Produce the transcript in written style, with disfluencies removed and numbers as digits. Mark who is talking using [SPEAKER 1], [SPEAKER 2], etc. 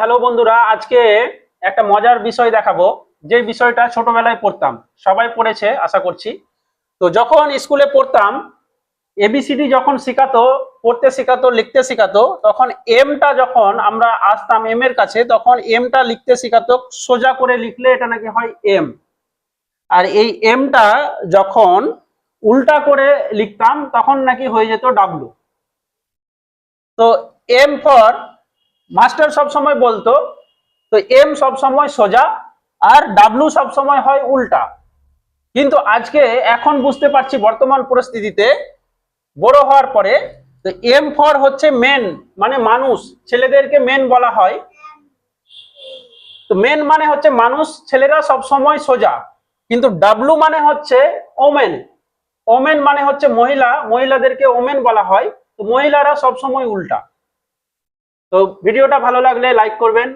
[SPEAKER 1] Hello বন্ধুরা, আজকে একটা মজার বিষয় দেখাবো। যে বিষয়টা ছোটবেলায় পড়তাম, সবাই পড়েছে আশা করছি। তো যখন স্কুলে পড়তাম, এবিসিডি যখন শেখাতো, পড়তে শেখাতো, লিখতে শেখাতো, তখন এমটা যখন আমরা আসতাম এম এর কাছে, তখন এমটা লিখতে শেখাতো। সোজা করে লিখলে এটা নাকি হয় এম। আর এই এমটা যখন উল্টা করে লিখতাম তখন নাকি হয়ে যেত ডাব্লু। তো এম ফর মাস্টার সব সময় বলতো, তো এম সব সময় সোজা আর ডাব্লু সব সময় হয় উল্টা। কিন্তু আজকে এখন বুঝতে পারছি বর্তমান পরিস্থিতিতে, বড় হওয়ার পরে, তো এম ফর হচ্ছে মেন, মানে মানুষ, ছেলেদেরকে মেন বলা হয়। তো মেন মানে হচ্ছে মানুষ, ছেলেরা সব সময় সোজা। কিন্তু ডাব্লু মানে হচ্ছে ওমেন। ওমেন মানে হচ্ছে মহিলা, মহিলাদেরকে ওমেন বলা হয়। তো মহিলারা সব সময় উল্টা। তো ভিডিওটা ভালো লাগলে লাইক করবেন।